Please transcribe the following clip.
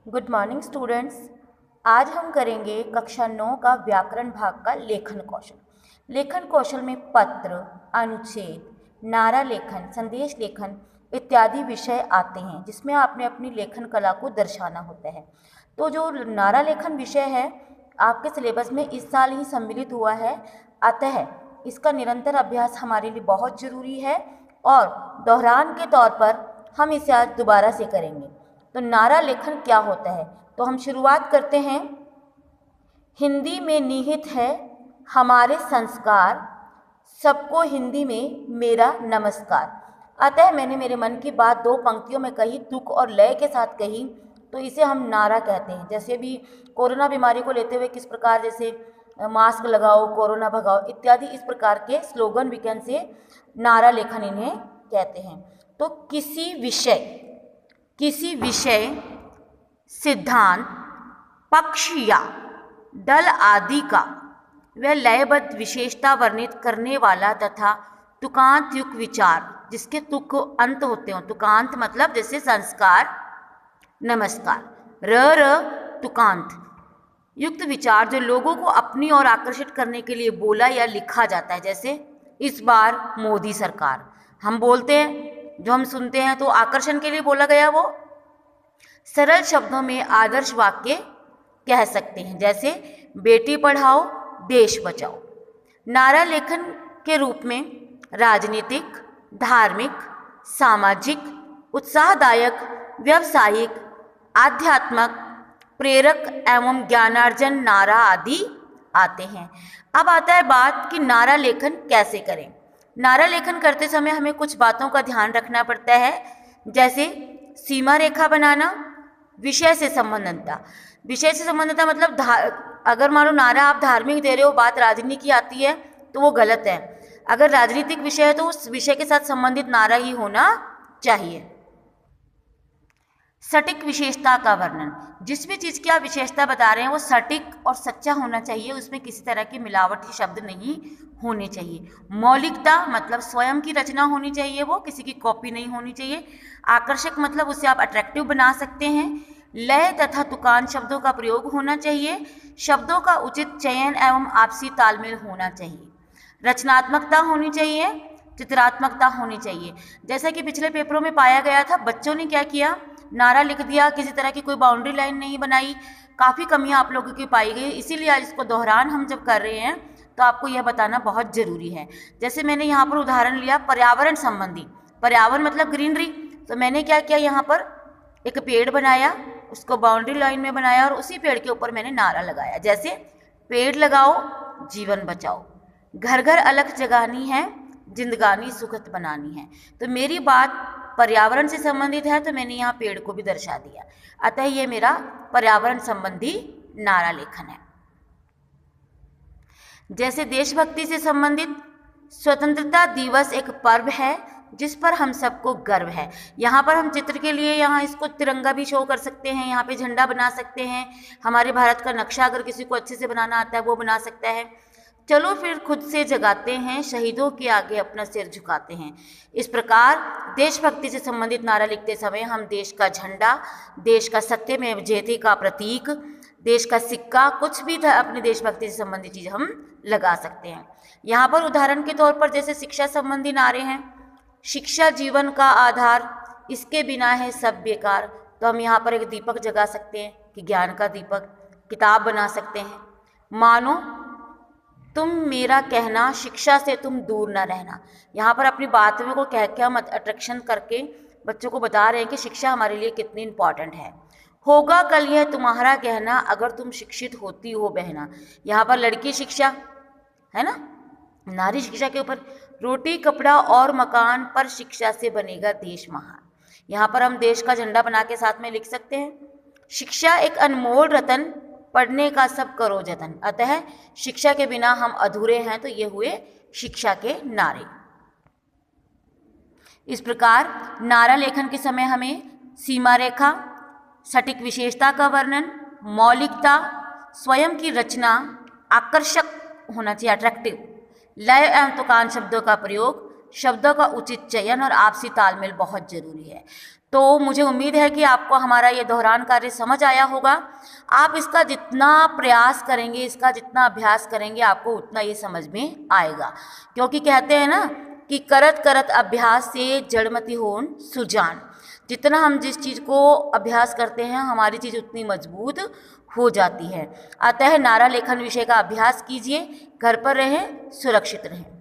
Good morning students. आज हम करेंगे कक्षा 9 का व्याकरण भाग का लेखन कौशल। लेखन कौशल में पत्र, अनुच्छेद, नारा लेखन, संदेश लेखन इत्यादि विषय आते हैं, जिसमें आपने अपनी लेखन कला को दर्शाना होता है। तो जो नारा लेखन विषय है आपके सिलेबस में इस साल ही सम्मिलित हुआ है, अतः इसका निरंतर अभ्यास हमारे लिए बहुत ज़रूरी है और दोहरान के तौर पर हम इसे आज दोबारा से करेंगे। तो नारा लेखन क्या होता है, तो हम शुरुआत करते हैं। हिंदी में निहित है हमारे संस्कार, सबको हिंदी में मेरा नमस्कार। अतः मैंने मेरे मन की बात दो पंक्तियों में कही, तुक और लय के साथ कही, तो इसे हम नारा कहते हैं। जैसे भी कोरोना बीमारी को लेते हुए किस प्रकार, जैसे मास्क लगाओ, कोरोना भगाओ इत्यादि, इस प्रकार के स्लोगन विज्ञान से नारा लेखन इन्हें कहते हैं। तो किसी विषय, सिद्धांत, पक्ष या दल आदि का वह लयबद्ध विशेषता वर्णित करने वाला तथा तुकांत युक्त विचार, जिसके तुक अंत होते हो। तुकांत मतलब जैसे संस्कार, नमस्कार, र तुकांत युक्त विचार जो लोगों को अपनी ओर आकर्षित करने के लिए बोला या लिखा जाता है। जैसे इस बार मोदी सरकार, हम बोलते हैं, जो हम सुनते हैं तो आकर्षण के लिए बोला गया। वो सरल शब्दों में आदर्श वाक्य कह सकते हैं, जैसे बेटी पढ़ाओ देश बचाओ। नारा लेखन के रूप में राजनीतिक, धार्मिक, सामाजिक, उत्साहदायक, व्यावसायिक, आध्यात्मक, प्रेरक एवं ज्ञानार्जन नारा आदि आते हैं। अब आता है बात कि नारा लेखन कैसे करें। नारा लेखन करते समय हमें कुछ बातों का ध्यान रखना पड़ता है, जैसे सीमा रेखा बनाना, विषय से संबंधता। विषय से संबंधता मतलब अगर मानो नारा आप धार्मिक दे रहे हो, बात राजनीति की आती है तो वो गलत है। अगर राजनीतिक विषय है तो उस विषय के साथ संबंधित नारा ही होना चाहिए। सटीक विशेषता का वर्णन, जिस भी चीज़ की आप विशेषता बता रहे हैं वो सटीक और सच्चा होना चाहिए, उसमें किसी तरह की मिलावटी शब्द नहीं होने चाहिए। मौलिकता मतलब स्वयं की रचना होनी चाहिए, वो किसी की कॉपी नहीं होनी चाहिए। आकर्षक मतलब उसे आप अट्रैक्टिव बना सकते हैं। लय तथा तुकांत शब्दों का प्रयोग होना चाहिए। शब्दों का उचित चयन एवं आपसी तालमेल होना चाहिए। रचनात्मकता होनी चाहिए, चित्रात्मकता होनी चाहिए। जैसा कि पिछले पेपरों में पाया गया था, बच्चों ने क्या किया, नारा लिख दिया, किसी तरह की कोई बाउंड्री लाइन नहीं बनाई। काफ़ी कमियां आप लोगों की पाई गई, इसीलिए आज इसको दोहरान हम जब कर रहे हैं तो आपको यह बताना बहुत ज़रूरी है। जैसे मैंने यहाँ पर उदाहरण लिया पर्यावरण संबंधी, पर्यावरण मतलब ग्रीनरी, तो मैंने क्या किया, यहाँ पर एक पेड़ बनाया, उसको बाउंड्री लाइन में बनाया और उसी पेड़ के ऊपर मैंने नारा लगाया, जैसे पेड़ लगाओ जीवन बचाओ, घर घर अलख जगानी है, जिंदगानी सुखद बनानी है। तो मेरी बात पर्यावरण से संबंधित है तो मैंने यहाँ पेड़ को भी दर्शा दिया, अतः ये मेरा पर्यावरण संबंधी नारा लेखन है। जैसे देशभक्ति से संबंधित, स्वतंत्रता दिवस एक पर्व है जिस पर हम सबको गर्व है। यहाँ पर हम चित्र के लिए यहाँ इसको तिरंगा भी शो कर सकते हैं, यहाँ पे झंडा बना सकते हैं, हमारे भारत का नक्शा अगर किसी को अच्छे से बनाना आता है वो बना सकता है। चलो फिर खुद से जगाते हैं, शहीदों के आगे अपना सिर झुकाते हैं। इस प्रकार देशभक्ति से संबंधित नारा लिखते समय हम देश का झंडा, देश का सत्यमेव जयते का प्रतीक, देश का सिक्का, कुछ भी अपनी देशभक्ति से संबंधित चीज़ हम लगा सकते हैं। यहाँ पर उदाहरण के तौर पर जैसे शिक्षा संबंधी नारे हैं, शिक्षा जीवन का आधार, इसके बिना है सब बेकार। तो हम यहाँ पर एक दीपक जगा सकते हैं कि ज्ञान का दीपक, किताब बना सकते हैं। मानो तुम मेरा कहना, शिक्षा से तुम दूर ना रहना। यहाँ पर अपनी बात में को कह के हम अट्रैक्शन करके बच्चों को बता रहे हैं कि शिक्षा हमारे लिए कितनी इंपॉर्टेंट है। होगा कल यह तुम्हारा कहना, अगर तुम शिक्षित होती हो बहना। यहाँ पर लड़की शिक्षा है ना, नारी शिक्षा के ऊपर, रोटी कपड़ा और मकान पर शिक्षा से बनेगा देश महान। यहाँ पर हम देश का झंडा बना के साथ में लिख सकते हैं, शिक्षा एक अनमोल रतन, पढ़ने का सब करो जतन। अतः शिक्षा के बिना हम अधूरे हैं। तो ये हुए शिक्षा के नारे। इस प्रकार नारा लेखन के समय हमें सीमा रेखा, सटीक विशेषता का वर्णन, मौलिकता, स्वयं की रचना, आकर्षक होना चाहिए अट्रैक्टिव, लय एवं तुकांत शब्दों का प्रयोग, शब्दों का उचित चयन और आपसी तालमेल बहुत जरूरी है। तो मुझे उम्मीद है कि आपको हमारा ये दोहरान कार्य समझ आया होगा। आप इसका जितना प्रयास करेंगे, इसका जितना अभ्यास करेंगे, आपको उतना ये समझ में आएगा, क्योंकि कहते हैं ना कि करत करत अभ्यास से जड़मति होन सुजान। जितना हम जिस चीज़ को अभ्यास करते हैं, हमारी चीज़ उतनी मजबूत हो जाती है। अतः नारा लेखन विषय का अभ्यास कीजिए, घर पर रहें, सुरक्षित रहें।